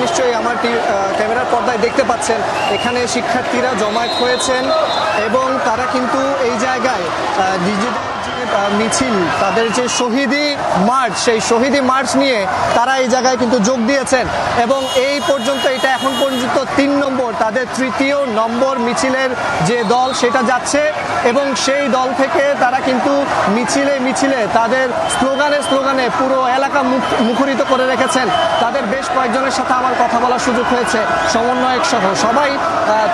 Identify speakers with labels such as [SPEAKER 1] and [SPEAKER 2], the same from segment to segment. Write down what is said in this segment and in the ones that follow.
[SPEAKER 1] নিশ্চয়ই আমার ক্যামেরার পর্দায় দেখতে পাচ্ছেন এখানে শিক্ষার্থীরা জমায়েত হয়েছেন এবং তারা কিন্তু এই জায়গায় নিজেদের মিছিল তাদের যে শহীদি মার্চ সেই শহীদি মার্চ নিয়ে তারা এই জায়গায় কিন্তু যোগ দিয়েছেন এবং এই পর্যন্ত এটা এখন পর্যন্ত 3 নম্বর তাদের 3য় নম্বর মিছিলের যে দল সেটা যাচ্ছে এবং সেই দল থেকে তারা কিন্তু মিছিলে তাদের স্লোগানে পুরো এলাকা মুখরিত করে রেখেছেন। তাদের বেশ কয়েকজনের সাথে আমার কথা বলার সুযোগ হয়েছে, সমন্বয়ক সহ সবাই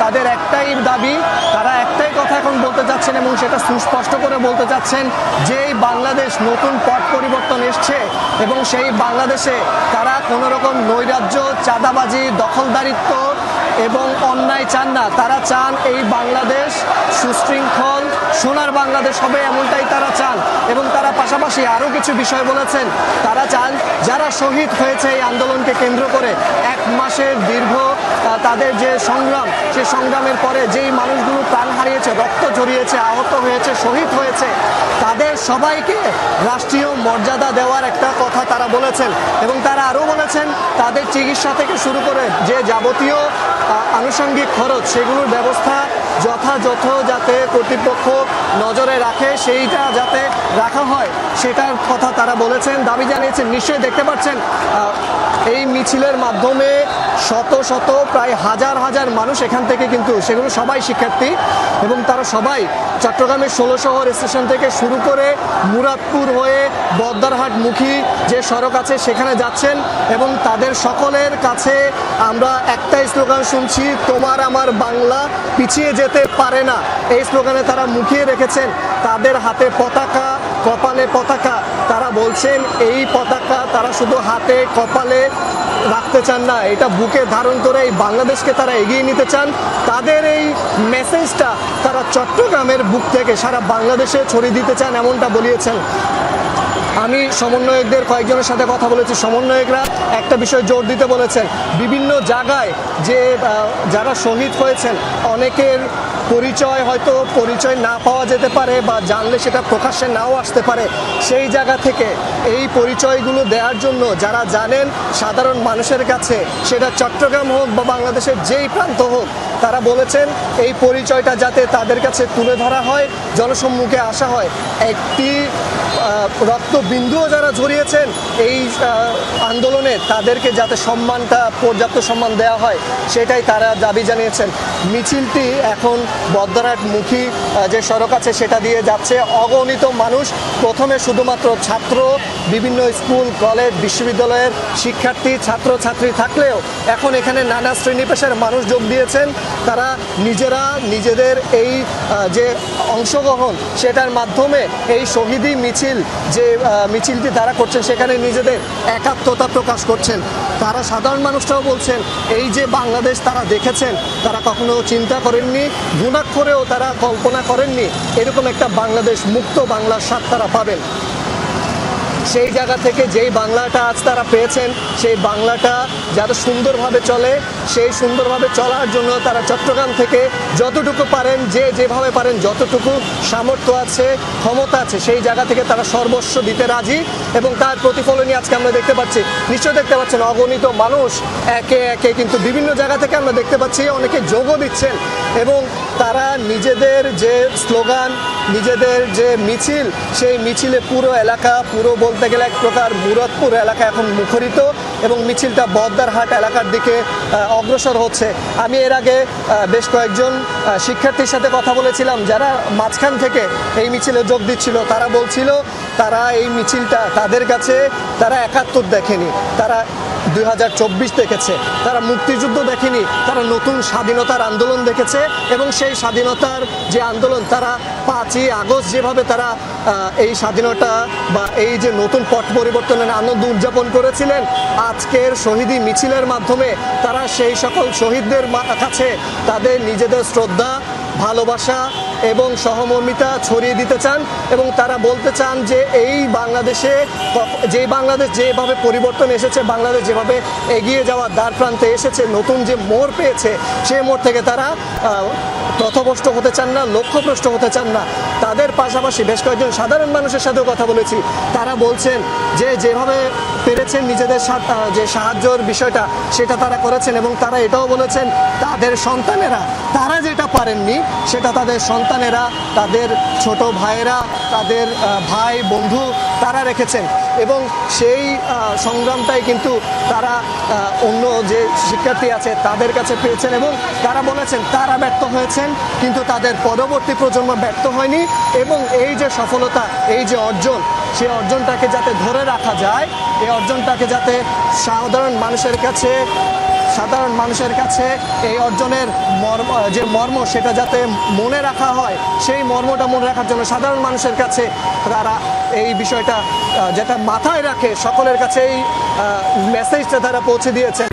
[SPEAKER 1] তাদের একটাই দাবি, তারা একটাই কথা এখন বলতে চাচ্ছেন এবং সেটা সুস্পষ্ট করে বলতে চাচ্ছেন যে বাংলাদেশ নতুন পট পরিবর্তন এসছে এবং সেই বাংলাদেশে তারা কোনো রকম নৈরাজ্য, চাঁদাবাজি, দখলদারিত্ব এবং অন্যায় চান না। তারা চান এই বাংলাদেশ সুশৃঙ্খল সোনার বাংলাদেশ হবে, এমনটাই তারা চান এবং তারা পাশাপাশি আরও কিছু বিষয় বলেছেন। তারা চান যারা শহীদ হয়েছে এই আন্দোলনকে কেন্দ্র করে 1 মাসের দীর্ঘ তাদের যে সংগ্রাম, সেই সংগ্রামের পরে যেই মানুষগুলো প্রাণ হারিয়েছে, রক্ত ঝরিয়েছে, আহত হয়েছে, শহীদ হয়েছে, তাদের সবাইকে রাষ্ট্রীয় মর্যাদা দেওয়ার একটা কথা তারা বলেছেন এবং তারা আরও বলেছেন তাদের চিকিৎসা থেকে শুরু করে যে যাবতীয় আনুষঙ্গিক খরচ সেগুলোর ব্যবস্থা যথাযথ যাতে কর্তৃপক্ষ নজরে রাখে, সেইটা যাতে রাখা হয় সেটার কথা তারা বলেছেন, দাবি জানিয়েছেন। নিশ্চয়ই দেখতে পাচ্ছেন এই মিছিলের মাধ্যমে শত শত প্রায় হাজার হাজার মানুষ এখান থেকে কিন্তু সেগুলো সবাই শিক্ষার্থী এবং তারা সবাই চট্টগ্রামের 16 শহর স্টেশন থেকে শুরু করে মুরাদপুর হয়ে বদ্দারহাটমুখী যে সড়ক আছে সেখানে যাচ্ছেন এবং তাদের সকলের কাছে আমরা একটাই স্লোগান শুনছি, তোমার আমার বাংলা পিছিয়ে যেতে পারে না। এই স্লোগানে তারা মুখিয়ে রেখেছেন তাদের হাতে পতাকা, কপালে পতাকা। তারা বলছেন এই পতাকা তারা শুধু হাতে কপালে রাখতে চান না, এটা বুকে ধারণ করে এই বাংলাদেশকে তারা এগিয়ে নিতে চান। তাদের এই মেসেজটা তারা চট্টগ্রামের বুক থেকে সারা বাংলাদেশে ছড়িয়ে দিতে চান, এমনটা বলিয়েছেন। আমি সমন্বয়কদের কয়েকজনের সাথে কথা বলেছি, সমন্বয়করা একটা বিষয় জোর দিতে বলেছেন, বিভিন্ন জায়গায় যে যারা শহীদ হয়েছেন অনেকের পরিচয় না পাওয়া যেতে পারে বা জানলে সেটা প্রকাশ্যে নাও আসতে পারে, সেই জায়গা থেকে এই পরিচয়গুলো দেওয়ার জন্য যারা জানেন সাধারণ মানুষের কাছে, সেটা চট্টগ্রাম হোক বা বাংলাদেশের যেই প্রান্ত হোক, তারা বলেছেন এই পরিচয়টা যাতে তাদের কাছে তুলে ধরা হয়, জনসম্মুখে আসা হয়। একটি রক্তবিন্দুও যারা ঝরিয়েছেন এই আন্দোলনে তাদেরকে যাতে পর্যাপ্ত সম্মান দেওয়া হয় সেটাই তারা দাবি জানিয়েছেন। মিছিলটি এখন বদ্দারহাটমুখী যে সড়ক আছে সেটা দিয়ে যাচ্ছে। অগণিত মানুষ, প্রথমে শুধুমাত্র ছাত্র, বিভিন্ন স্কুল কলেজ বিশ্ববিদ্যালয়ের শিক্ষার্থী ছাত্রছাত্রী থাকলেও এখন এখানে নানা শ্রেণী পেশার মানুষ যোগ দিয়েছেন। তারা নিজেদের এই যে অংশগ্রহণ সেটার মাধ্যমে এই শহীদি মিছিলটি তারা করছেন সেখানে নিজেদের একাত্মতা প্রকাশ করছেন। তারা সাধারণ মানুষটাও বলছেন এই যে বাংলাদেশ তারা দেখেছেন, তারা কখনো চিন্তা করেননি, ঘুণাক্ষরেও তারা কল্পনা করেননি এরকম একটা বাংলাদেশ, মুক্ত বাংলার স্বাদ তারা পাবেন। সেই জায়গা থেকে যেই বাংলাটা আজ তারা পেয়েছেন সেই বাংলাটা যাতে সুন্দরভাবে চলে, সেই সুন্দরভাবে চলার জন্য তারা চট্টগ্রাম থেকে যতটুকু পারেন, যেভাবে পারেন, যতটুকু সামর্থ্য আছে, ক্ষমতা আছে, সেই জায়গা থেকে তারা সর্বস্ব দিতে রাজি এবং তার প্রতিফলনই আজকে আমরা দেখতে পাচ্ছি। নিশ্চয়ই দেখতে পাচ্ছেন অগণিত মানুষ একে একে কিন্তু বিভিন্ন জায়গা থেকে আমরা দেখতে পাচ্ছি অনেকে যোগও দিচ্ছেন এবং তারা নিজেদের যে স্লোগান, নিজেদের যে মিছিল, সেই মিছিলে পুরো বলতে গেলে এক প্রকার মুরাদপুর এলাকা এখন মুখরিত এবং মিছিলটা বদ্দারহাট এলাকার দিকে অগ্রসর হচ্ছে। আমি এর আগে বেশ কয়েকজন শিক্ষার্থীর সাথে কথা বলেছিলাম যারা মাঝখান থেকে এই মিছিলে যোগ দিচ্ছিল। তারা বলছিল তারা এই মিছিলটা তাদের কাছে তারা 71 দেখেনি, তারা 2024 দেখেছে, তারা মুক্তিযুদ্ধ দেখেনি, তারা নতুন স্বাধীনতার আন্দোলন দেখেছে এবং সেই স্বাধীনতার যে আন্দোলন তারা 5ই আগস্ট যেভাবে তারা এই স্বাধীনতা বা এই যে নতুন পট পরিবর্তনের আনন্দ উদযাপন করেছিলেন, আজকের শহীদি মিছিলের মাধ্যমে তারা সেই সকল শহীদদের কাছে তাদের নিজেদের শ্রদ্ধা, ভালোবাসা এবং সহমর্মিতা ছড়িয়ে দিতে চান এবং তারা বলতে চান যে এই বাংলাদেশে বাংলাদেশ যেভাবে পরিবর্তন এসেছে, বাংলাদেশ যেভাবে এগিয়ে যাওয়ার দ্বার প্রান্তে এসেছে, নতুন যে মোড় পেয়েছে সেই মোড় থেকে তারা পথভ্রষ্ট হতে চান না, লক্ষ্যভ্রষ্ট হতে চান না। তাদের পাশাপাশি বেশ কয়েকজন সাধারণ মানুষের সাথেও কথা বলেছি, তারা বলছেন যে যেভাবে পেরেছেন নিজেদের যে সাহায্যর বিষয়টা সেটা তারা করেছেন, এবং তারা এটাও বলেছেন তাদের সন্তানেরা তারা যেটা পারেননি সেটা তাদের সন্তানেরা, তাদের ছোট ভাইয়েরা, তাদের ভাই বন্ধু তারা রেখেছেন, এবং সেই সংগ্রামটাই কিন্তু তারা অন্য যে শিক্ষার্থী আছে তাদের কাছে পেয়েছেন, এবং তারা বলেছেন তারা ব্যর্থ হয়েছেন কিন্তু তাদের পরবর্তী প্রজন্ম ব্যর্থ হয়নি, এবং এই যে সফলতা, এই যে অর্জন, সেই অর্জনটাকে যাতে ধরে রাখা যায়, এই অর্জনটাকে যাতে সাধারণ মানুষের কাছে এই অর্জনের মর্ম সেটা যাতে মনে রাখা হয়, সেই মর্মটা মনে রাখার জন্য সাধারণ মানুষের কাছে তারা এই বিষয়টা যেটা মাথায় রাখে সকলের কাছে এই মেসেজটা তারা পৌঁছে দিয়েছেন।